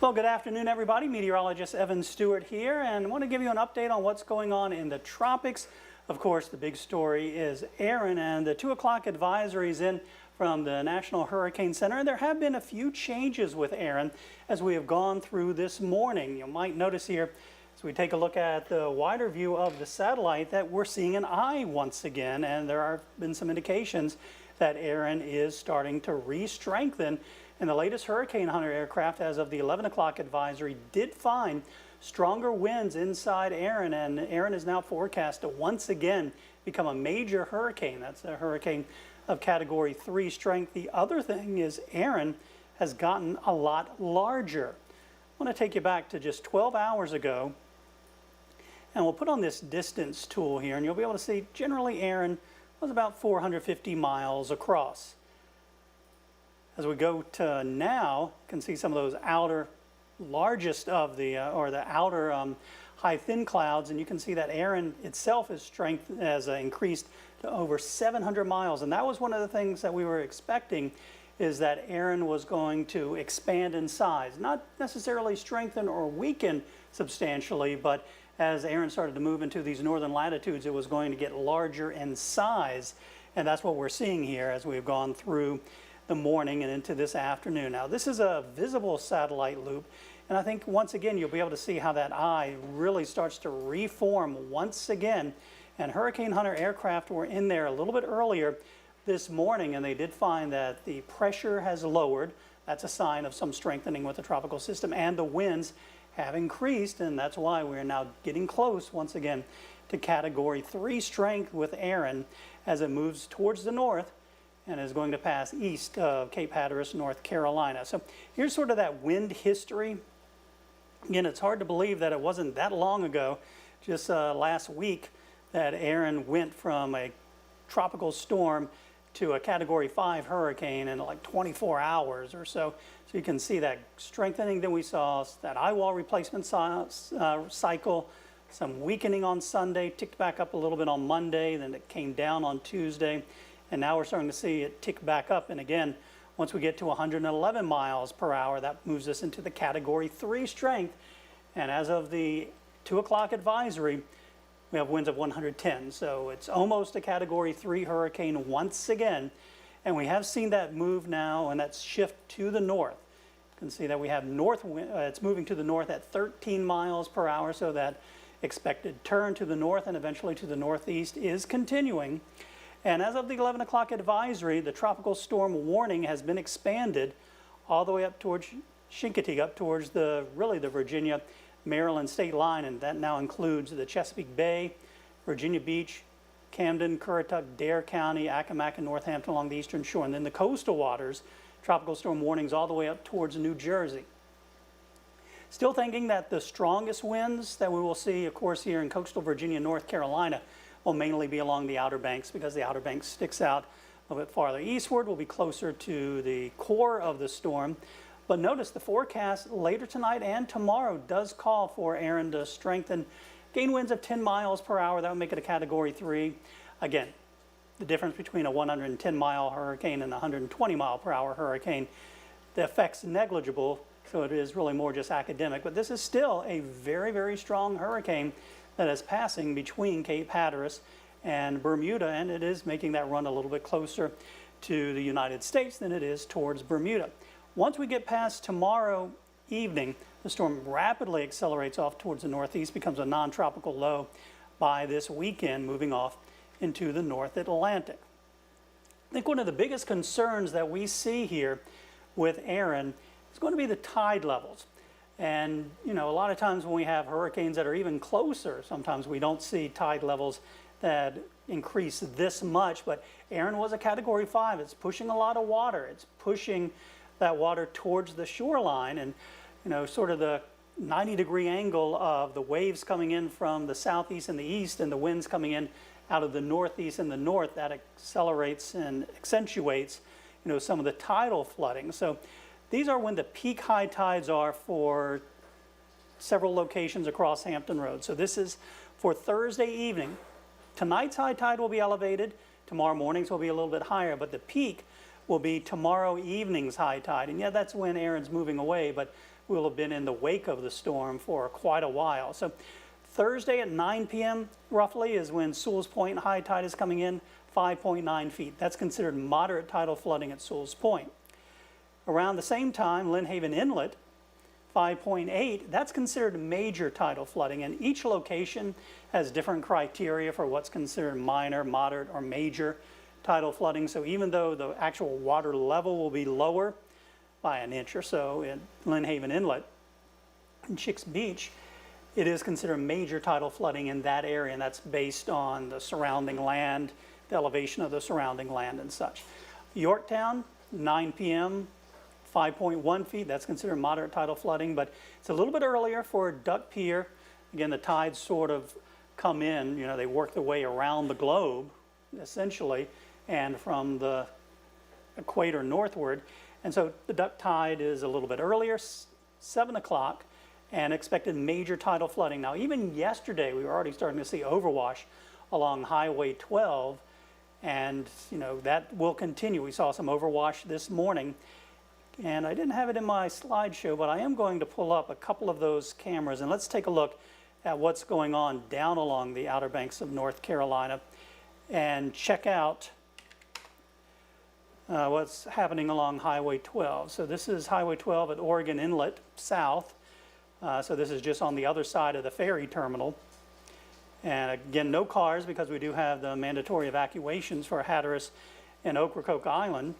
Well, good afternoon, everybody. Meteorologist Evan Stewart here, and I want to give you an update on what's going on in the tropics. Of course, the big story is Erin, and the 2 o'clock advisory is in from the National Hurricane Center. And there have been a few changes with Erin as we have gone through this morning. You might notice here, as we take a look at the wider view of the satellite, that we're seeing an eye once again, and there have been some indications that Erin is starting to re-strengthen. And the latest Hurricane Hunter aircraft, as of the 11 o'clock advisory, did find stronger winds inside Erin, and Erin is now forecast to once again become a major hurricane. That's a hurricane of Category 3 strength. The other thing is Erin has gotten a lot larger. I want to take you back to just 12 hours ago, and we'll put on this distance tool here, and you'll be able to see generally Erin was about 450 miles across. As we go to now, you can see some of those outer, largest of the, the outer high thin clouds, and you can see that Erin itself has increased to over 700 miles. And that was one of the things that we were expecting, is that Erin was going to expand in size, not necessarily strengthen or weaken substantially, but as Erin started to move into these northern latitudes, it was going to get larger in size. And that's what we're seeing here as we've gone through the morning and into this afternoon. Now, this is a visible satellite loop, and I think once again you'll be able to see how that eye really starts to reform once again. And Hurricane Hunter aircraft were in there a little bit earlier this morning, and they did find that the pressure has lowered. That's a sign of some strengthening with the tropical system, and the winds have increased, and that's why we're now getting close once again to Category 3 strength with Erin as it moves towards the north and is going to pass east of Cape Hatteras, North Carolina. So here's sort of that wind history. Again, it's hard to believe that it wasn't that long ago, just last week, that Erin went from a tropical storm to a Category 5 hurricane in like 24 hours or so. So you can see that strengthening that we saw, that eye wall replacement cycle, some weakening on Sunday, ticked back up a little bit on Monday, then it came down on Tuesday. And now we're starting to see it tick back up. And again, once we get to 111 miles per hour, that moves us into the Category 3 strength. And as of the 2 o'clock advisory, we have winds of 110. So it's almost a Category 3 hurricane once again. And we have seen that move now, and that shift to the north. You can see that we have it's moving to the north at 13 miles per hour. So that expected turn to the north and eventually to the northeast is continuing. And as of the 11 o'clock advisory, the tropical storm warning has been expanded all the way up towards Chincoteague, up towards really the Virginia-Maryland state line, and that now includes the Chesapeake Bay, Virginia Beach, Camden, Currituck, Dare County, Accomack, and Northampton along the eastern shore. And then the coastal waters, tropical storm warnings all the way up towards New Jersey. Still thinking that the strongest winds that we will see, of course, here in coastal Virginia, North Carolina, will mainly be along the Outer Banks, because the Outer Banks sticks out a little bit farther eastward, will be closer to the core of the storm. But notice the forecast later tonight and tomorrow does call for Erin to strengthen, gain winds of 10 miles per hour. That would make it a Category 3. Again, the difference between a 110-mile hurricane and a 120-mile-per-hour hurricane, the effect's negligible, so it is really more just academic. But this is still a very, very strong hurricane that is passing between Cape Hatteras and Bermuda, and it is making that run a little bit closer to the United States than it is towards Bermuda. Once we get past tomorrow evening, the storm rapidly accelerates off towards the northeast, becomes a non-tropical low by this weekend, moving off into the North Atlantic. I think one of the biggest concerns that we see here with Erin is going to be the tide levels. And, you know, a lot of times when we have hurricanes that are even closer, sometimes we don't see tide levels that increase this much. But Erin was a Category 5. It's pushing a lot of water. It's pushing that water towards the shoreline. And, you know, sort of the 90-degree angle of the waves coming in from the southeast and the east and the winds coming in out of the northeast and the north, that accelerates and accentuates, you know, some of the tidal flooding. So these are when the peak high tides are for several locations across Hampton Road. So this is for Thursday evening. Tonight's high tide will be elevated. Tomorrow morning's will be a little bit higher, but the peak will be tomorrow evening's high tide. And yeah, that's when Erin's moving away, but we'll have been in the wake of the storm for quite a while. So Thursday at 9 p.m. roughly is when Sewell's Point high tide is coming in, 5.9 feet. That's considered moderate tidal flooding at Sewell's Point. Around the same time, Lynn Haven Inlet, 5.8, that's considered major tidal flooding, and each location has different criteria for what's considered minor, moderate, or major tidal flooding. So even though the actual water level will be lower by an inch or so in Lynn Haven Inlet and Chicks Beach, it is considered major tidal flooding in that area, and that's based on the surrounding land, the elevation of the surrounding land and such. Yorktown, 9 p.m., 5.1 feet, that's considered moderate tidal flooding, but it's a little bit earlier for Duck Pier. Again, the tides sort of come in, you know, they work their way around the globe, essentially, and from the equator northward. And so the duck tide is a little bit earlier, 7 o'clock, and expected major tidal flooding. Now, even yesterday, we were already starting to see overwash along Highway 12, and, you know, that will continue. We saw some overwash this morning. And I didn't have it in my slideshow, but I am going to pull up a couple of those cameras, and let's take a look at what's going on down along the Outer Banks of North Carolina and check out what's happening along Highway 12. So this is Highway 12 at Oregon Inlet South. So this is just on the other side of the ferry terminal. And again, no cars because we do have the mandatory evacuations for Hatteras and Ocracoke Island.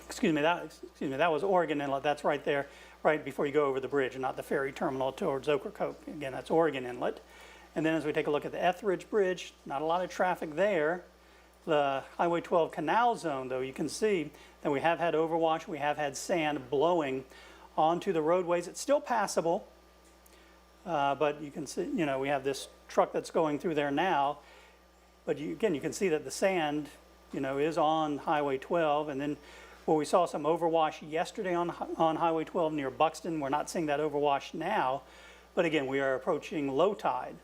Excuse me, that was Oregon Inlet. That's right there, right before you go over the bridge, and not the ferry terminal towards Ocracoke. Again, that's Oregon Inlet. And then as we take a look at the Etheridge Bridge, not a lot of traffic there. The Highway 12 canal zone, though, you can see that we have had overwash, we have had sand blowing onto the roadways. It's still passable, but you can see, you know, we have this truck that's going through there now. But again, you can see that the sand, you know, is on Highway 12, and then well, we saw some overwash yesterday on Highway 12 near Buxton. We're not seeing that overwash now, but again, we are approaching low tide.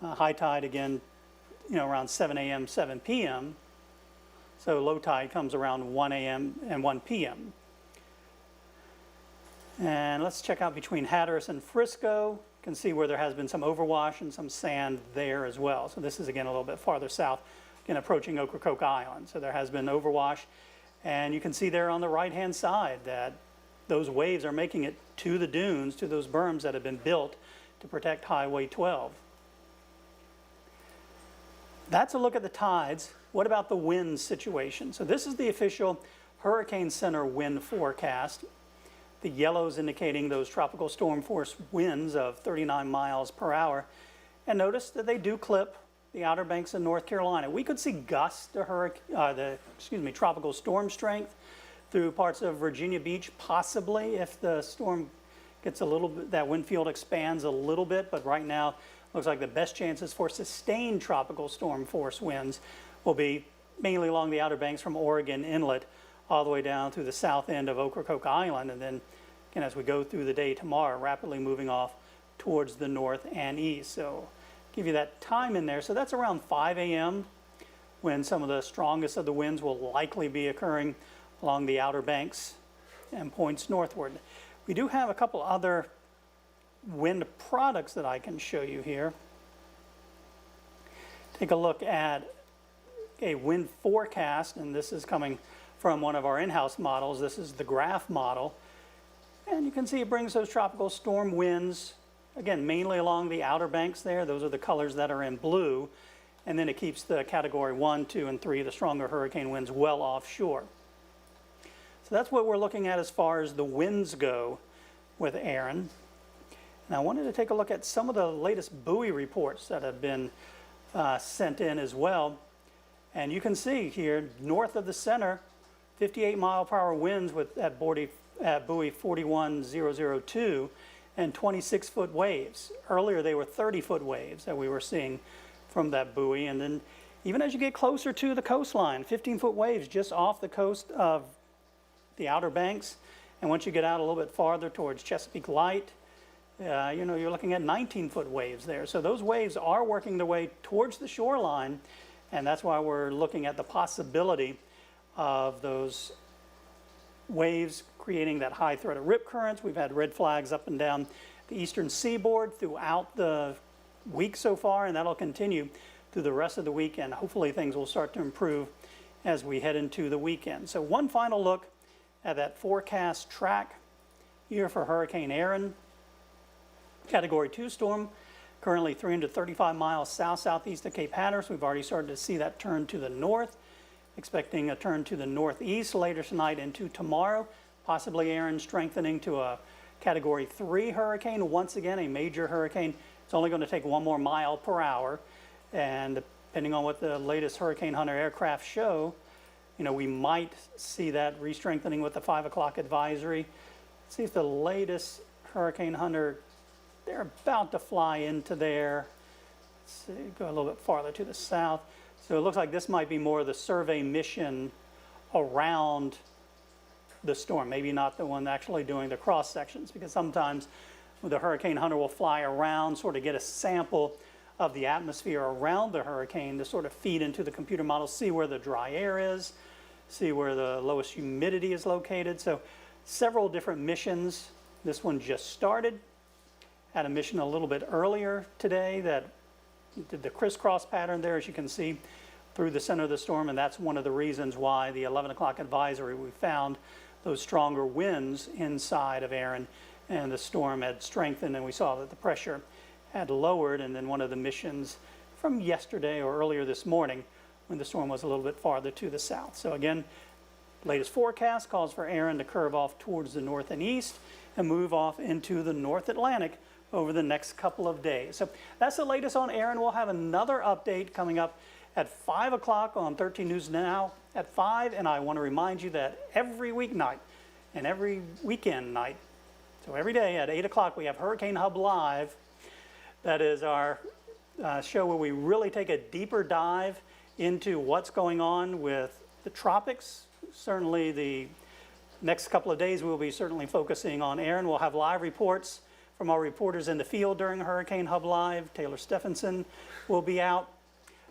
High tide again, you know, around 7 a.m., 7 p.m. So low tide comes around 1 a.m. and 1 p.m. And let's check out between Hatteras and Frisco. You can see where there has been some overwash and some sand there as well. So this is again a little bit farther south, again approaching Ocracoke Island. So there has been overwash. And you can see there on the right-hand side that those waves are making it to the dunes, to those berms that have been built to protect Highway 12. That's a look at the tides. What about the wind situation? So this is the official Hurricane Center wind forecast. The yellows indicating those tropical storm force winds of 39 miles per hour. And notice that they do clip the Outer Banks of North Carolina. We could see gusts to tropical storm strength through parts of Virginia Beach, possibly if the storm gets a little bit, that wind field expands a little bit, but right now looks like the best chances for sustained tropical storm force winds will be mainly along the Outer Banks from Oregon Inlet all the way down through the south end of Ocracoke Island, and then again, as we go through the day tomorrow, rapidly moving off towards the north and east. So give you that time in there. So that's around 5 a.m. when some of the strongest of the winds will likely be occurring along the Outer Banks and points northward. We do have a couple other wind products that I can show you here. Take a look at a wind forecast, and this is coming from one of our in-house models. This is the graph model. And you can see it brings those tropical storm winds, again, mainly along the Outer Banks there. Those are the colors that are in blue. And then it keeps the category 1, 2, and 3, the stronger hurricane winds, well offshore. So that's what we're looking at as far as the winds go with Erin. And I wanted to take a look at some of the latest buoy reports that have been sent in as well. And you can see here, north of the center, 58 mile per hour winds at buoy 41002 and 26-foot waves. Earlier they were 30-foot waves that we were seeing from that buoy. And then even as you get closer to the coastline, 15-foot waves just off the coast of the Outer Banks. And once you get out a little bit farther towards Chesapeake Light, you know, you're looking at 19-foot waves there. So those waves are working their way towards the shoreline, and that's why we're looking at the possibility of those waves creating that high threat of rip currents. We've had red flags up and down the eastern seaboard throughout the week so far, and that'll continue through the rest of the week, and hopefully things will start to improve as we head into the weekend. So one final look at that forecast track here for Hurricane Erin. Category 2 storm, currently 335 miles south-southeast of Cape Hatteras. We've already started to see that turn to the north. Expecting a turn to the northeast later tonight into tomorrow. Possibly Erin strengthening to a Category 3 hurricane. Once again, a major hurricane. It's only going to take 1 more mile per hour. And depending on what the latest Hurricane Hunter aircraft show, you know, we might see that re-strengthening with the 5 o'clock advisory. Let's see if the latest Hurricane Hunter, they're about to fly into there. Let's see, go a little bit farther to the south. So it looks like this might be more of the survey mission around the storm, maybe not the one actually doing the cross sections, because sometimes the Hurricane Hunter will fly around, sort of get a sample of the atmosphere around the hurricane to sort of feed into the computer model, see where the dry air is, see where the lowest humidity is located. So several different missions. This one just started. Had a mission a little bit earlier today that did the crisscross pattern there, as you can see, through the center of the storm, and that's one of the reasons why the 11 o'clock advisory, we found those stronger winds inside of Erin, and the storm had strengthened, and we saw that the pressure had lowered. And then one of the missions from yesterday or earlier this morning, when the storm was a little bit farther to the south. So again, latest forecast calls for Erin to curve off towards the north and east and move off into the North Atlantic over the next couple of days. So that's the latest on Erin. We'll have another update coming up at 5 o'clock on 13 News Now at 5. And I want to remind you that every weeknight and every weekend night, so every day at 8 o'clock, we have Hurricane Hub Live. That is our show where we really take a deeper dive into what's going on with the tropics. Certainly the next couple of days, we'll be certainly focusing on Erin. We'll have live reports from our reporters in the field during Hurricane Hub Live. Taylor Stephenson will be out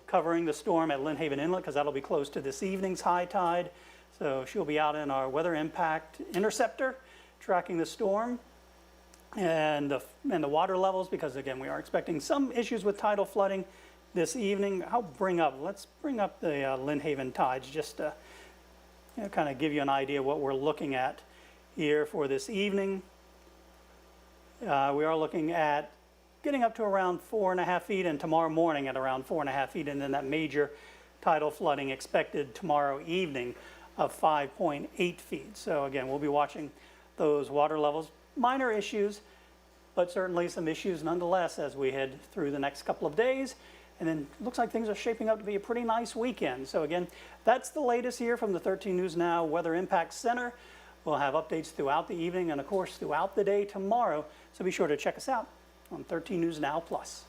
covering the storm at Lynnhaven Inlet, because that'll be close to this evening's high tide. So she'll be out in our weather impact interceptor tracking the storm and the water levels, because again, we are expecting some issues with tidal flooding this evening. Let's bring up the Lynnhaven tides just to kind of give you an idea of what we're looking at here for this evening. We are looking at getting up to around 4.5 feet, and tomorrow morning at around 4.5 feet, and then that major tidal flooding expected tomorrow evening of 5.8 feet. So again, we'll be watching those water levels. Minor issues, but certainly some issues nonetheless as we head through the next couple of days. And then it looks like things are shaping up to be a pretty nice weekend. So again, that's the latest here from the 13 News Now Weather Impact Center. We'll have updates throughout the evening and of course throughout the day tomorrow. So be sure to check us out on 13 News Now Plus.